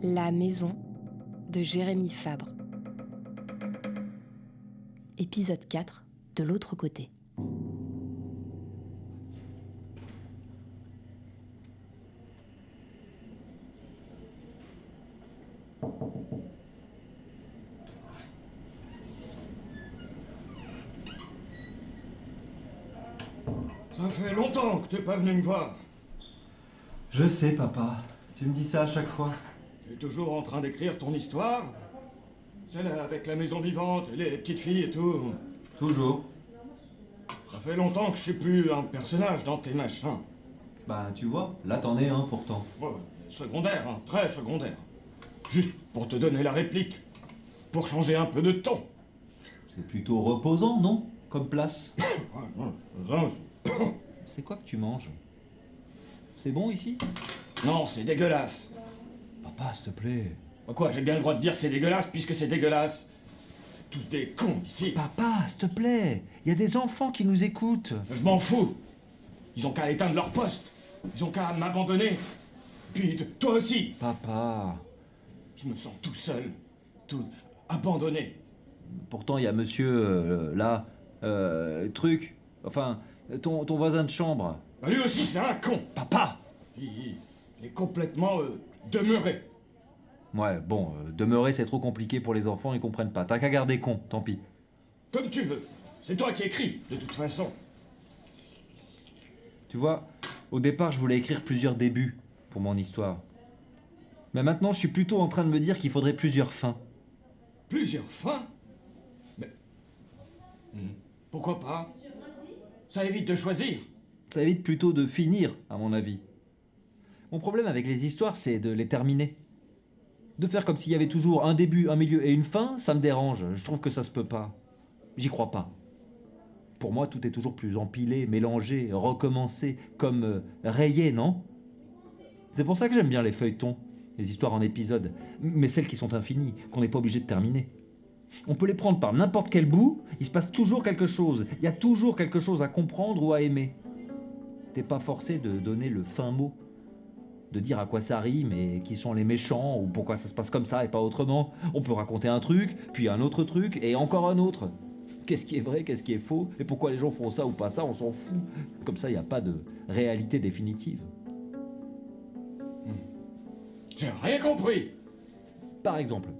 La maison de Jérémy Fabre. Épisode 4, de l'autre côté. Ça fait longtemps que t'es pas venu me voir. Je sais, papa. Tu me dis ça à chaque fois. T'es toujours en train d'écrire ton histoire? Celle avec la maison vivante, et les petites filles et tout. Toujours. Ça fait longtemps que je suis plus un personnage dans tes machins. Bah, tu vois, là t'en es un pourtant. Ouais, secondaire, hein, très secondaire. Juste pour te donner la réplique. Pour changer un peu de ton. C'est plutôt reposant, non? Comme place. Ouais, C'est quoi que tu manges? C'est bon ici? non, c'est dégueulasse. Papa, s'il te plaît. Quoi, j'ai bien le droit de dire que c'est dégueulasse puisque c'est dégueulasse. Tous des cons ici. Papa, s'il te plaît. Il y a des enfants qui nous écoutent. Je m'en fous. Ils ont qu'à éteindre leur poste. Ils ont qu'à m'abandonner. Puis toi aussi. Papa. Je me sens tout seul. Tout abandonné. Pourtant, il y a monsieur, là, truc. Enfin, ton voisin de chambre. Lui aussi, c'est un con. Papa! Il est complètement demeuré. Ouais, bon, demeurer c'est trop compliqué pour les enfants, ils comprennent pas. T'as qu'à garder con, tant pis. Comme tu veux. C'est toi qui écris, de toute façon. Tu vois, au départ, je voulais écrire plusieurs débuts pour mon histoire. Mais maintenant, je suis plutôt en train de me dire qu'il faudrait plusieurs fins. Plusieurs fins. Mais... pourquoi pas? Ça évite de choisir. Ça évite plutôt de finir, à mon avis. Mon problème avec les histoires, c'est de les terminer. De faire comme s'il y avait toujours un début, un milieu et une fin, ça me dérange. Je trouve que ça se peut pas. J'y crois pas. Pour moi, tout est toujours plus empilé, mélangé, recommencé, comme rayé, non? C'est pour ça que j'aime bien les feuilletons, les histoires en épisodes, mais celles qui sont infinies, qu'on n'est pas obligé de terminer. On peut les prendre par n'importe quel bout, il se passe toujours quelque chose, il y a toujours quelque chose à comprendre ou à aimer. T'es pas forcé de donner le fin mot, de dire à quoi ça rime et qui sont les méchants ou pourquoi ça se passe comme ça et pas autrement. On peut raconter un truc, puis un autre truc et encore un autre. Qu'est-ce qui est vrai, qu'est-ce qui est faux et pourquoi les gens font ça ou pas ça, on s'en fout. Comme ça, il n'y a pas de réalité définitive. J'ai rien compris. Par exemple,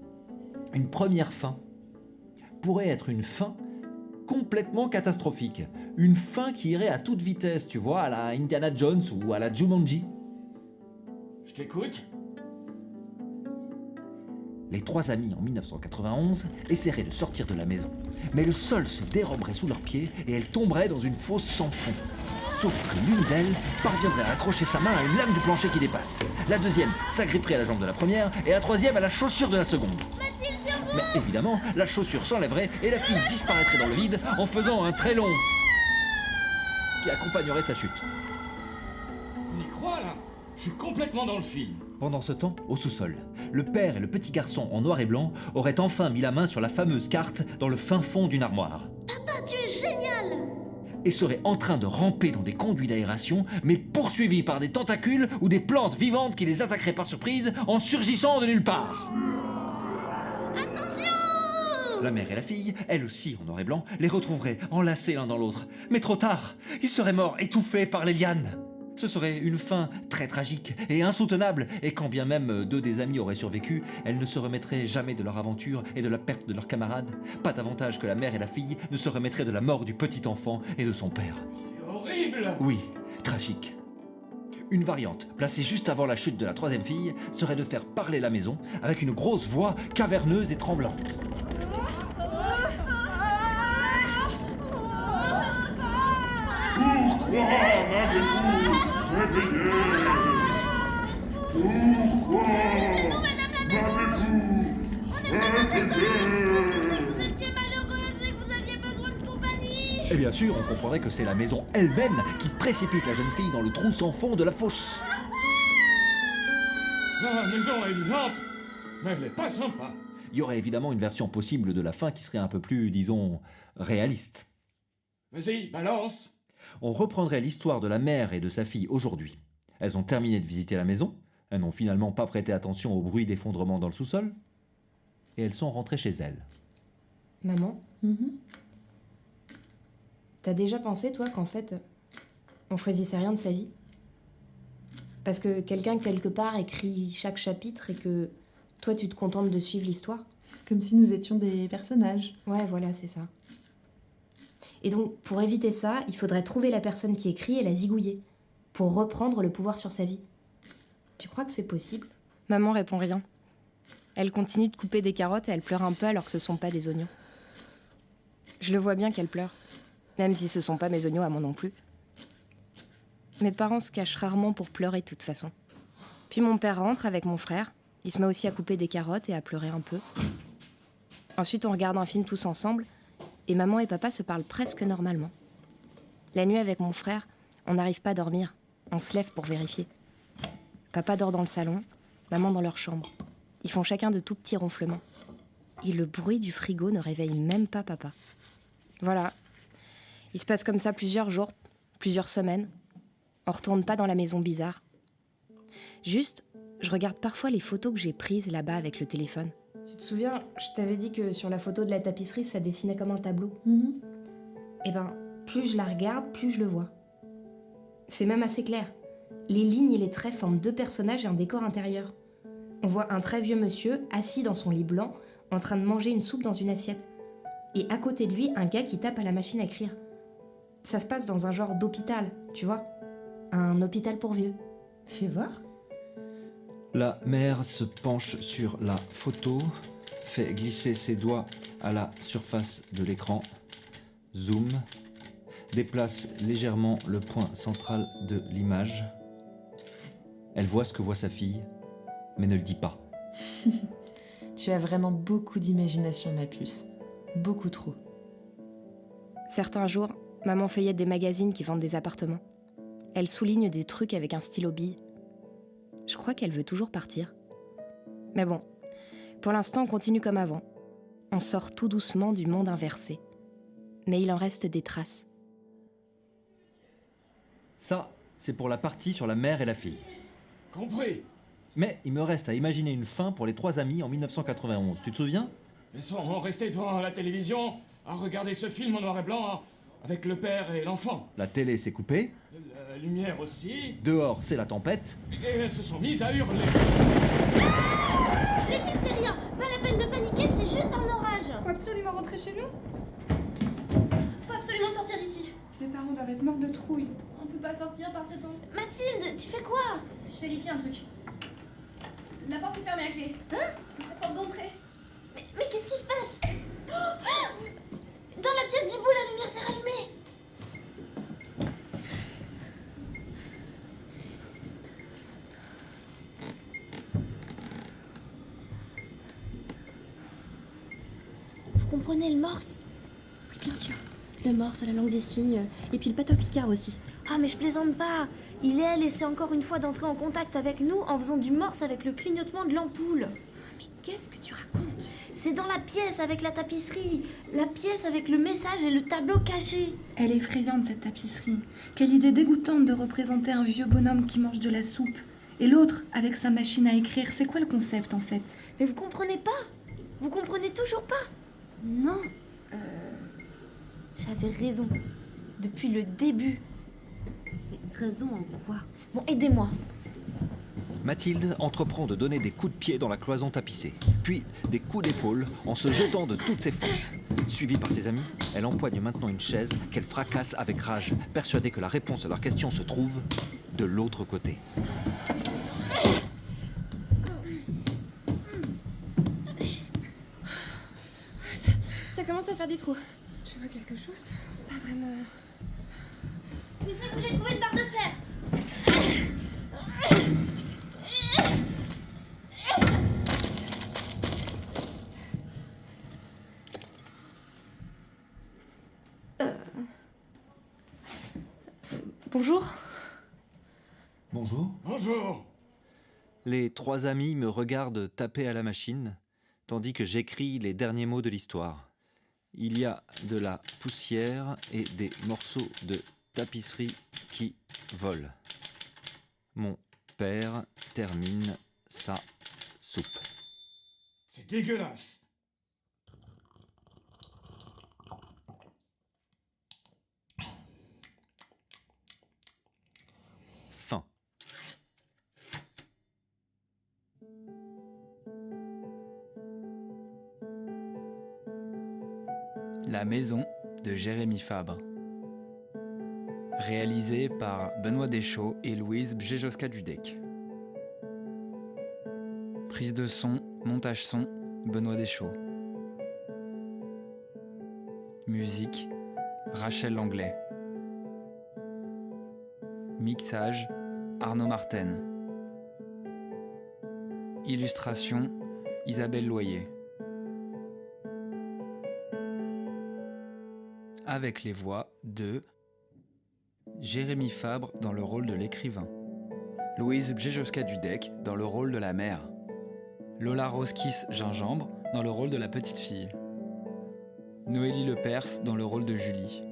une première fin pourrait être une fin complètement catastrophique. Une fin qui irait à toute vitesse, tu vois, à la Indiana Jones ou à la Jumanji. Je t'écoute. Les trois amis en 1991 essaieraient de sortir de la maison, mais le sol se déroberait sous leurs pieds et elles tomberaient dans une fosse sans fond. Sauf que l'une d'elles parviendrait à accrocher sa main à une lame du plancher qui dépasse. La deuxième s'agripperait à la jambe de la première et la troisième à la chaussure de la seconde. Mais évidemment, la chaussure s'enlèverait et la fille disparaîtrait dans le vide en faisant un trait long qui accompagnerait sa chute. On y croit là? Je suis complètement dans le film. Pendant ce temps, au sous-sol, le père et le petit garçon en noir et blanc auraient enfin mis la main sur la fameuse carte dans le fin fond d'une armoire. Papa, tu es génial! Et seraient en train de ramper dans des conduits d'aération, mais poursuivis par des tentacules ou des plantes vivantes qui les attaqueraient par surprise en surgissant de nulle part. Attention! La mère et la fille, elles aussi en noir et blanc, les retrouveraient enlacés l'un dans l'autre. Mais trop tard, ils seraient morts étouffés par les lianes. Ce serait une fin très tragique et insoutenable, et quand bien même deux des amis auraient survécu, elles ne se remettraient jamais de leur aventure et de la perte de leurs camarades. Pas davantage que la mère et la fille ne se remettraient de la mort du petit enfant et de son père. C'est horrible. Oui, tragique. Une variante, placée juste avant la chute de la troisième fille, serait de faire parler la maison avec une grosse voix caverneuse et tremblante. Pourquoi m'avez-vous réveillé? Pourquoi Non, madame la maison! m'avez-vous On est vraiment désolés! On pensait réveillé? que vous étiez malheureuse et que vous aviez besoin de compagnie! Et bien sûr, on comprendrait que c'est la maison elle-même qui précipite la jeune fille dans le trou sans fond de la fosse. La maison est vivante, mais elle est pas sympa. Il y aurait évidemment une version possible de la fin qui serait un peu plus, disons, réaliste. Vas-y, balance. On reprendrait l'histoire de la mère et de sa fille aujourd'hui. Elles ont terminé de visiter la maison, Elles n'ont finalement pas prêté attention au bruit d'effondrement dans le sous-sol, et elles sont rentrées chez elles. Maman, Mhm. t'as déjà pensé, toi, qu'en fait, on choisissait rien de sa vie? Parce que quelqu'un, quelque part, écrit chaque chapitre et que toi, tu te contentes de suivre l'histoire? Comme si nous étions des personnages. Ouais, voilà, c'est ça. Et donc, pour éviter ça, il faudrait trouver la personne qui écrit et la zigouiller, pour reprendre le pouvoir sur sa vie. Tu crois que c'est possible? Maman répond rien. Elle continue de couper des carottes et elle pleure un peu alors que ce sont pas des oignons. Je le vois bien qu'elle pleure, même si ce sont pas mes oignons à moi non plus. Mes parents se cachent rarement pour pleurer de toute façon. Puis mon père rentre avec mon frère, il se met aussi à couper des carottes et à pleurer un peu. Ensuite, on regarde un film tous ensemble, et maman et papa se parlent presque normalement. La nuit avec mon frère, on n'arrive pas à dormir, on se lève pour vérifier. Papa dort dans le salon, maman dans leur chambre. Ils font chacun de tout petits ronflements. Et le bruit du frigo ne réveille même pas papa. Voilà. Il se passe comme ça plusieurs jours, plusieurs semaines. On retourne pas dans la maison bizarre. Juste, je regarde parfois les photos que j'ai prises là-bas avec le téléphone. Tu te souviens, je t'avais dit que sur la photo de la tapisserie, ça dessinait comme un tableau. Mhm. Eh ben, plus je la regarde, plus je le vois. C'est même assez clair. Les lignes et les traits forment deux personnages et un décor intérieur. On voit un très vieux monsieur assis dans son lit blanc, en train de manger une soupe dans une assiette. Et à côté de lui, un gars qui tape à la machine à écrire. Ça se passe dans un genre d'hôpital, tu vois. Un hôpital pour vieux. Fais voir. La mère se penche sur la photo, fait glisser ses doigts à la surface de l'écran, zoom, déplace légèrement le point central de l'image. Elle voit ce que voit sa fille, mais ne le dit pas. Tu as vraiment beaucoup d'imagination, ma puce. Beaucoup trop. Certains jours, maman feuillette des magazines qui vendent des appartements. Elle souligne des trucs avec un stylo bille. Je crois qu'elle veut toujours partir. Mais bon, pour l'instant, on continue comme avant. On sort tout doucement du monde inversé. Mais il en reste des traces. Ça, c'est pour la partie sur la mère et la fille. Compris. Mais il me reste à imaginer une fin pour les trois amis en 1991. Tu te souviens? Ils sont restés devant la télévision à regarder ce film en noir et blanc hein, avec le père et l'enfant. La télé s'est coupée, La lumière aussi. dehors c'est la tempête. Et elles se sont mises à hurler. Les filles, c'est rien. Pas la peine de paniquer, c'est juste un orage. Faut absolument rentrer chez nous. Faut absolument sortir d'ici. Les parents doivent être morts de trouille. On peut pas sortir par ce temps. Mathilde, tu fais quoi? Je vérifie un truc. La porte est fermée à clé. Hein? La porte d'entrée. Mais qu'est-ce qui se passe? Dans la pièce du bout, la lumière s'est rallumée. Vous comprenez le morse? Oui, bien sûr. Le morse, la langue des signes, et puis le patois-picard aussi. Ah, mais je plaisante pas. Elle essaie encore une fois d'entrer en contact avec nous en faisant du morse avec le clignotement de l'ampoule. Mais qu'est-ce que tu racontes? C'est dans la pièce avec la tapisserie. La pièce avec le message et le tableau caché. Elle est effrayante, cette tapisserie. Quelle idée dégoûtante de représenter un vieux bonhomme qui mange de la soupe. Et l'autre, avec sa machine à écrire, c'est quoi le concept en fait? Mais vous comprenez pas? Vous comprenez toujours pas? Non. J'avais raison. Depuis le début. Mais raison en quoi? Bon, aidez-moi. Mathilde entreprend de donner des coups de pied dans la cloison tapissée, puis des coups d'épaule en se jetant de toutes ses forces. Suivie par ses amis, elle empoigne maintenant une chaise qu'elle fracasse avec rage, persuadée que la réponse à leurs questions se trouve de l'autre côté. Ça commence à faire des trous. Tu vois quelque chose? Pas vraiment. Mais c'est où j'ai trouvé une barre de fer. Bonjour. Bonjour. Bonjour. Les trois amis me regardent taper à la machine, tandis que j'écris les derniers mots de l'histoire. Il y a de la poussière et des morceaux de tapisserie qui volent. Mon père termine sa soupe. C'est dégueulasse. Fin. La maison de Jérémy Fabre. Réalisé par Benoît Deschaux et Louise Bjejoska-Dudek. Prise de son, montage son, Benoît Deschaux. Musique, Rachel Langlais. Mixage, Arnaud Marten. Illustration, Isabelle Loyer. Avec les voix de Jérémy Fabre dans le rôle de l'écrivain, Louise Bjejoska-Dudek dans le rôle de la mère, Lola Roskis Gingembre dans le rôle de la petite fille, Noélie Lepers dans le rôle de Julie,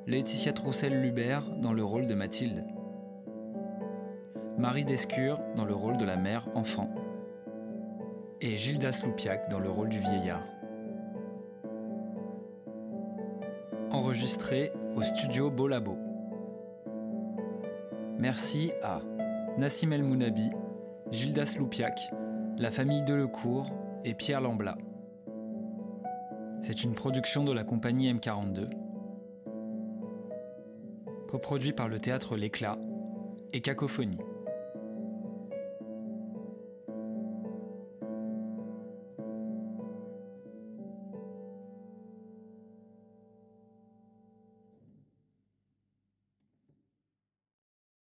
Laetitia Troussel-Lubert dans le rôle de Mathilde, Marie Descure dans le rôle de la mère enfant, et Gildas Loupiac dans le rôle du vieillard. Enregistré au studio Beau Labo. Merci à Nassim El Mounabi, Gildas Loupiac, la famille Delecourt et Pierre Lamblat. C'est une production de la compagnie M42, coproduit par le théâtre L'Éclat et Cacophonie.